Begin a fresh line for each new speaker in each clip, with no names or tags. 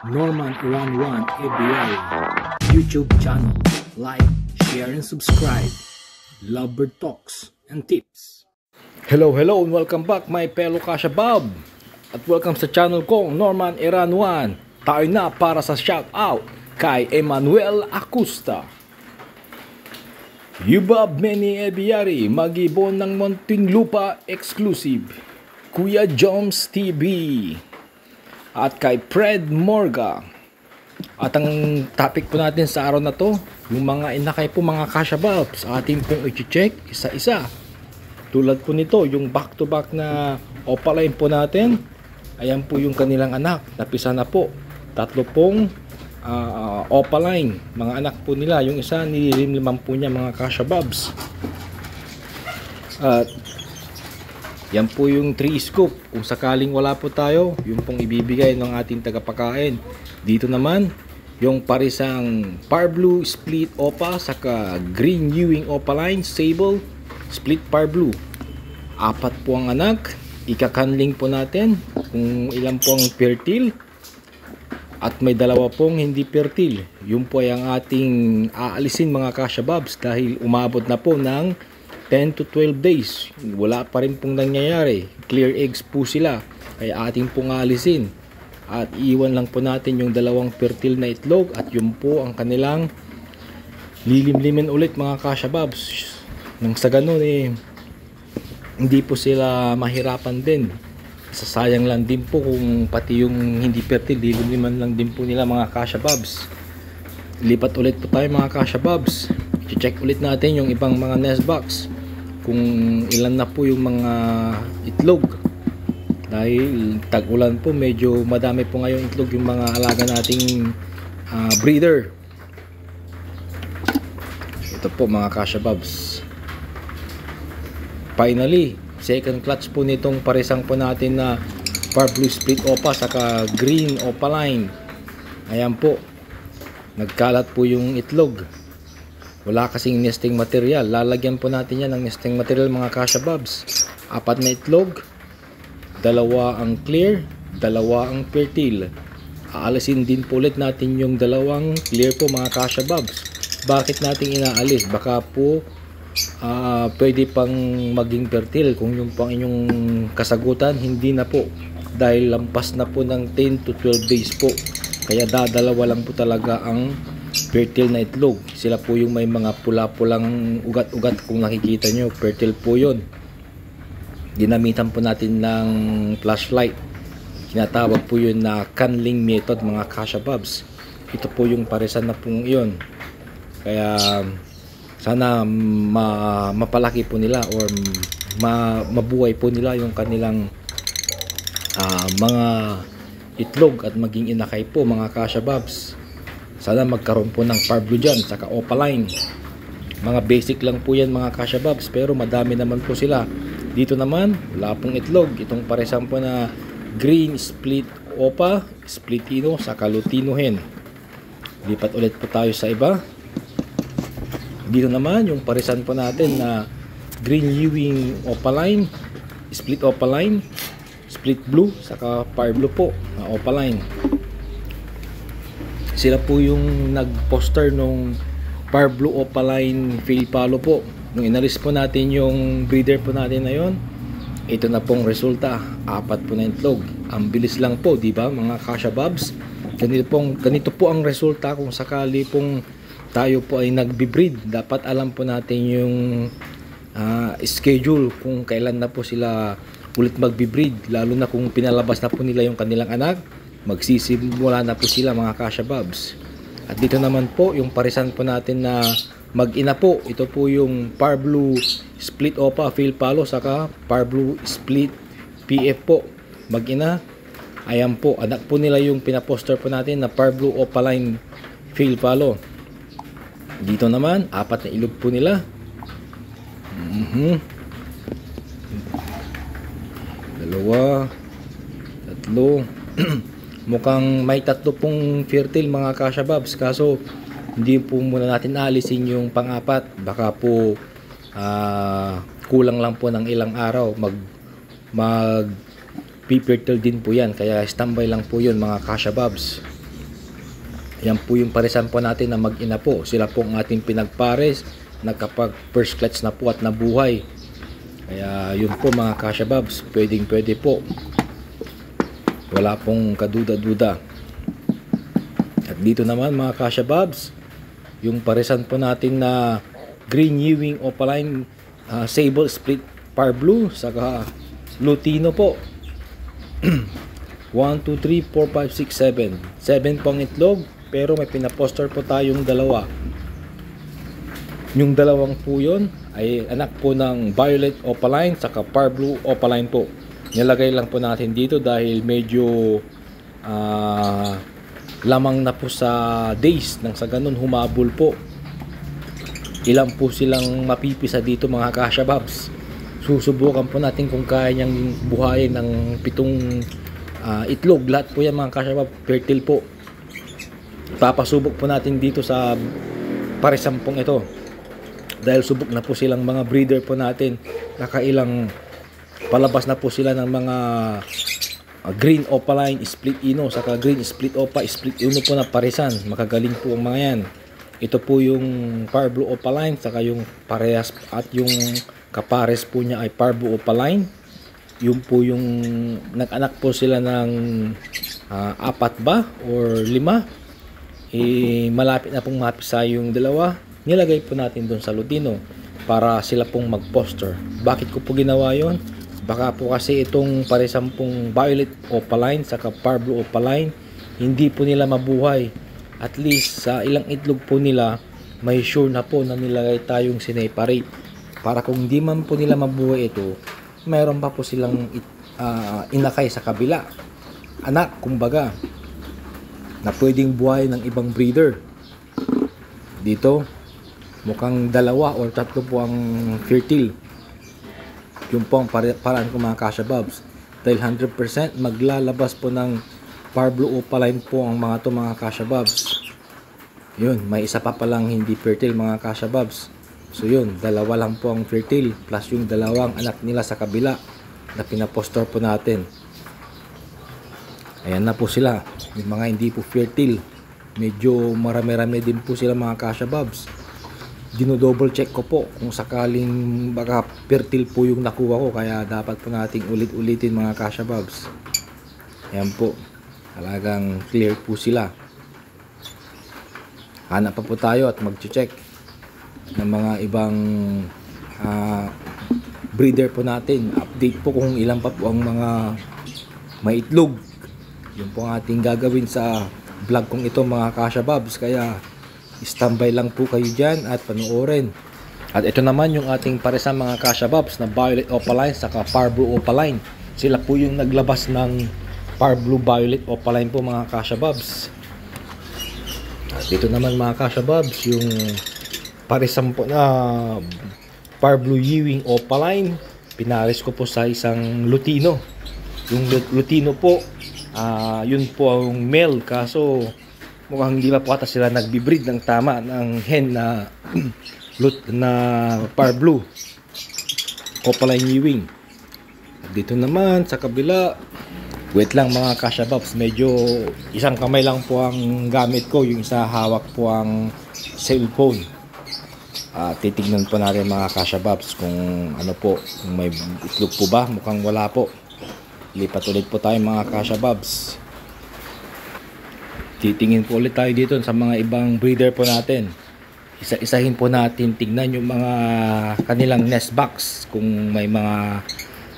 Norman Iran 1 ABL YouTube channel. Like, share, and subscribe. Lovebird Talks and Tips. Hello and welcome back my fellow Kashabab. At welcome sa channel ko, Norman Iran 1. Tayo na para sa shoutout kay Emmanuel Acosta. Yubab Meni Ebiari, Mag-ibon ng Muntinlupa Exclusive, Kuya Joms TV, at kay Fred Morga. At ang topic po natin sa araw na to, yung mga inakay po mga Kashababs, ating pong i-check isa-isa. Tulad po nito, yung back-to-back na opaline po natin, ayan po yung kanilang anak, napisa na po. Tatlo pong opaline, mga anak po nila. Yung isa, nililimliman po niya mga Kashababs. At yan po yung 3 scoop. Kung sakaling wala po tayo, yung pong ibibigay ng ating tagapakain. Dito naman, yung parisang Par Blue Split Opa, saka Green Ewing Opaline Sable Split Par Blue. 4 po ang anak. Ikakanling po natin kung ilan po ang fertile. At may 2 pong hindi fertile. Yun po ay ang ating aalisin mga Kashababs dahil umabot na po ng 10 to 12 days. Wala pa rin pong nangyayari. Clear eggs po sila. Kaya ating pong aalisin. At iwan lang po natin yung 2 fertile na itlog. At yun po ang kanilang lilimlimin ulit mga Kashababs. Nang sa ganun hindi po sila mahirapan din. Sasayang lang din po kung pati yung hindi fertile, lilimliman lang din po nila mga Kashababs. Lipat ulit po tayo mga Kashababs. I-check ulit natin yung ibang mga nest box kung ilan na po yung mga itlog. Dahil tag-ulan po, medyo madami po ngayon itlog yung mga alaga nating breeder. Ito po mga Kashababs. Finally, second clutch po nitong parisang po natin na Par Blue Split Opa saka Green Opaline. Ayan po, nagkalat po yung itlog. Wala kasing nesting material. Lalagyan po natin yan ng nesting material mga Kashababs. 4 na itlog, 2 ang clear, 2 ang fertile. Aalisin din po ulit natin yung 2 clear po mga Kashababs. Bakit natin inaalis? Baka po pwede pang maging fertile kung yung pang inyong kasagutan hindi na po. Dahil lampas na po ng 10 to 12 days po. Kaya dadalawa lang po talaga ang fertile na itlog. Sila po yung may mga pula-pulang ugat-ugat kung nakikita nyo. Fertile po yun. Ginamitan po natin ng flashlight. Kinatawag po yun na candling method mga Kashababs. Ito po yung parisan na pong yun. Kaya sana mapalaki po nila or mabuhay po nila yung kanilang mga itlog at maging inakay po mga Kashababs. Sana magkaroon po ng Par Blue dyan, saka Opaline. Mga basic lang po yan mga Kashababs, pero madami naman po sila. Dito naman, wala pong itlog. Itong paresang po na Green Split Opa, Splitino, saka Lutino Hen. Lipat ulit po tayo sa iba. Dito naman, yung paresan po natin na Green Ewing Opaline, Split Opaline, Split Blue, saka Par Blue po na Opaline. Sila po yung nag-poster nung Par Blue Opaline Fail Palo po. Nung inalis po natin yung breeder po natin na yun, ito na pong resulta. 4 po na itlog. Ang bilis lang po, di ba mga Kashababs? Ganito po ang resulta kung sakali pong tayo po ay nagbe-breed. Dapat alam po natin yung schedule kung kailan na po sila ulit magbe-breed. Lalo na kung pinalabas na po nila yung kanilang anak, magsisimula na po sila mga Kashababs. At dito naman po yung parisan po natin na mag-ina po. Ito po yung Par Blue Split Opa Fail Palo saka Par Blue Split PF po. Mag-ina. Ayan po, anak po nila yung pinaposter po natin na Par Blue Opaline Fail Palo. Dito naman 4 na ilog po nila. 2, 3. Mukhang may 3 pong fertile mga Kashababs, kaso hindi po muna natin alisin yung pang-4. Baka po kulang lang po ng ilang araw mag fertile din po yan, kaya standby lang po yun mga Kashababs. Yan po yung parisan po natin na mag-ina po. Sila po ang ating pinagpares, nagkapag first clutch na po at nabuhay. Kaya yun po mga kashababs, pwede po. Wala pong kaduda-duda. At dito naman mga kashababs, yung parisan po natin na Green Ewing Opaline Sable Split Par Blue saka Lutino po. 1, 2, 3, 4, 5, 6, 7 pong itlog, pero may pinaposter po tayong dalawa. Yung dalawang po yun ay anak po ng Violet Opaline saka Par Blue Opaline po. Nilagay lang po natin dito dahil medyo lamang na po sa days nang sa ganun humabol po. Ilan po silang mapipisa dito mga kashababs. Susubukan po natin kung kaya niyang buhayin ng 7 itlog. Lahat po yan mga kashabab fertile po. Papasubok po natin dito sa parisampong ito dahil subok na po silang mga breeder po natin. Nakailang palabas na po sila ng mga Green Opaline Split Ino saka Green Split Opa Split Ino po na parisan. Makagaling po ang mga yan. Ito po yung Par Blue Opaline saka yung parehas at yung kapares po niya ay Par Blue Opaline. Yung po yung nag-anak po sila ng 4 ba or 5. Malapit na pong mapisa yung dalawa. Nilagay po natin doon sa Lutino para sila pong mag-poster. Bakit ko po ginawa yon? Baka po kasi itong parisampung Violet Opaline saka Par Blue Opaline hindi po nila mabuhay. At least sa ilang itlog po nila may sure na po na nilagay tayong sineparate para kung hindi man po nila mabuhay ito, mayroon pa po silang inakay sa kabila, anak kumbaga, na pwedeng buhay ng ibang breeder. Dito mukhang 2 or 3 po ang fertile. Yung po ang paraan ko mga kashababs, dahil 100% maglalabas po ng Par Blue Opaline po ang mga to mga kashababs. Yun, may isa pa palang hindi fertile mga kashababs. So yun, 2 lang po ang fertile plus yung 2 anak nila sa kabila na pinaposter po natin. Ayan na po sila, yung mga hindi po fertile. Medyo marami-rami din po sila mga kashababs. Dino-double check ko po kung sakaling baka fertile po yung nakuha ko, kaya dapat po nating ulit-ulitin mga kashababs. Ayan po, talagang clear po sila. Hanap pa po tayo at mag-check ng mga ibang breeder po natin. Update po kung ilan pa po ang mga may itlog. Yun po ang ating gagawin sa vlog kong ito mga kashababs, kaya standby lang po kayo dyan at panoorin. At ito naman yung ating paresan mga kashababs na Violet Opaline saka Par Blue Opaline. Sila po yung naglabas ng Par Blue Violet Opaline po mga kashababs. At dito naman mga kashababs yung paresan po na Par Blue Ewing Opaline. Pinares ko po sa isang Lutino. Yung Lutino po, yun po ang male, kaso mukhang hindi pa po ata sila nagbi-breed ng tama ng hen na na Par Blue Opaline Ewing. Dito naman sa kabila, wait lang mga kashababs, medyo isang kamay lang po ang gamit ko, yung isa hawak po ang cellphone. Titignan po natin mga kashababs kung ano po, kung may itlog po ba. Mukhang wala po. Lipat ulit po tayo mga kashababs. Titingin po ulit tayo dito sa mga ibang breeder po natin. Isa-isahin po natin, tignan yung mga kanilang nest box kung may mga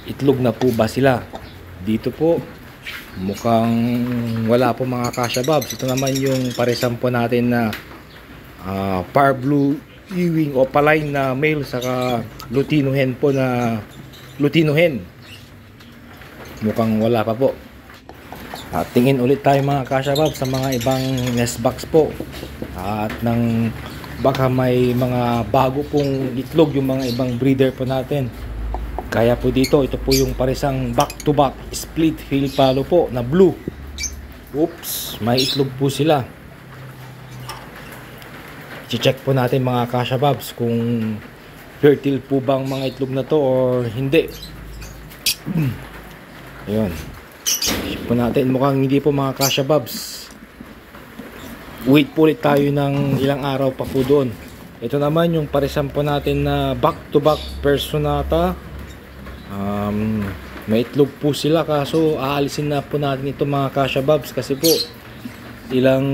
itlog na po ba sila. Dito po mukhang wala po mga kashababs. Ito naman yung paresan po natin na Par Blue Ewing Opaline na male saka Lutino hen po na Lutino hen. Mukhang wala pa po. Tingin ulit tayo mga kashabab sa mga ibang nest box po. At nang baka may mga bago pong itlog yung mga ibang breeder po natin. Kaya po dito, ito po yung paresang back to back split Filipalo po na blue. Oops, may itlog po sila. I-check po natin mga kashababs kung fertile po bang mga itlog na to or hindi. Ayun. Check po natin, mukhang hindi po mga kashababs. wait po ulit tayo ng ilang araw pa po doon. Ito naman yung parisan po natin na back to back Personata. May itlog po sila, kaso aalisin na po natin ito mga Kasha Bobs, kasi po ilang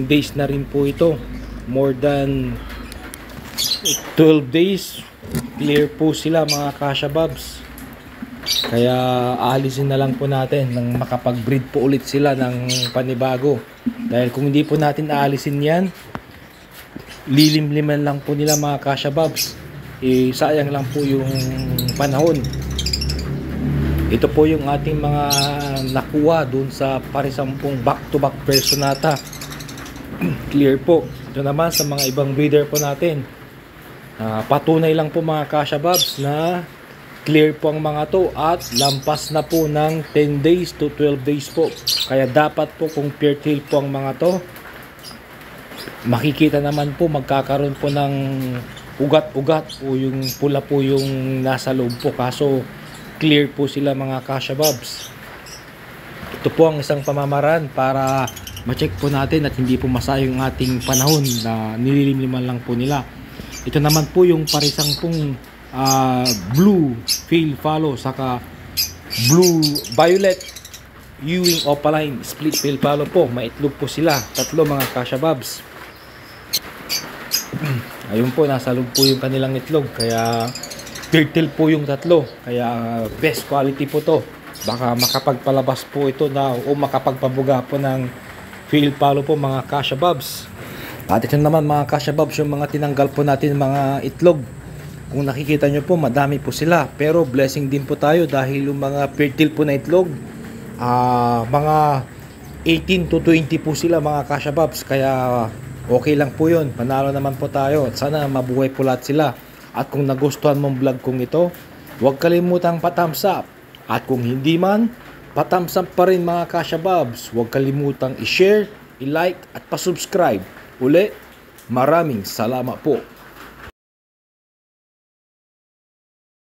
days na rin po ito, more than 12 days clear po sila mga Kasha Bobs. Kaya aalisin na lang po natin nang makapag-breed po ulit sila ng panibago. Dahil kung hindi po natin aalisin yan, lilimliman lang po nila mga Kasha Bobs. Sayang lang po yung panahon. Ito po yung ating mga nakuha dun sa parisampung back-to-back Personata. Clear po. Ito naman sa mga ibang breeder po natin. Patunay lang po mga Kasha Bobs na clear po ang mga to at lampas na po ng 10 days to 12 days po. Kaya dapat po kung fertile po ang mga to, makikita naman po magkakaroon po ng ugat-ugat o yung pula po yung nasa loob po. Kaso clear po sila mga Kasha Bobs. Ito po ang isang pamamaraan para ma-check po natin at hindi po masayang ating panahon na nililimliman lang po nila. Ito naman po yung parisang pong blue Fail Fallow saka blue violet Ewing Opaline split Fail Fallow po. Maitlog po sila, tatlo mga Kasha Bobs. Ayun po, nasa loob po yung kanilang itlog, kaya fertile po yung tatlo, kaya best quality po to. Baka makapagpalabas po ito na o makapagpabuga po ng Fail Fallow po mga Kasha Bobs. At ito naman mga Kasha Bobs, yung mga tinanggal po natin mga itlog. Kung nakikita nyo po, madami po sila, pero blessing din po tayo dahil yung mga fertile po na itlog, mga 18 to 20 po sila mga Kasha Bobs. Kaya okay lang po yun, panalo naman po tayo at sana mabuhay po lahat sila. At kung nagustuhan mong vlog kong ito, huwag kalimutang pa-thumbs up. At kung hindi man, pa-thumbs up pa rin mga Kasha Bobs. Huwag kalimutang i-share, i-like at pa-subscribe. Uli, maraming salamat po.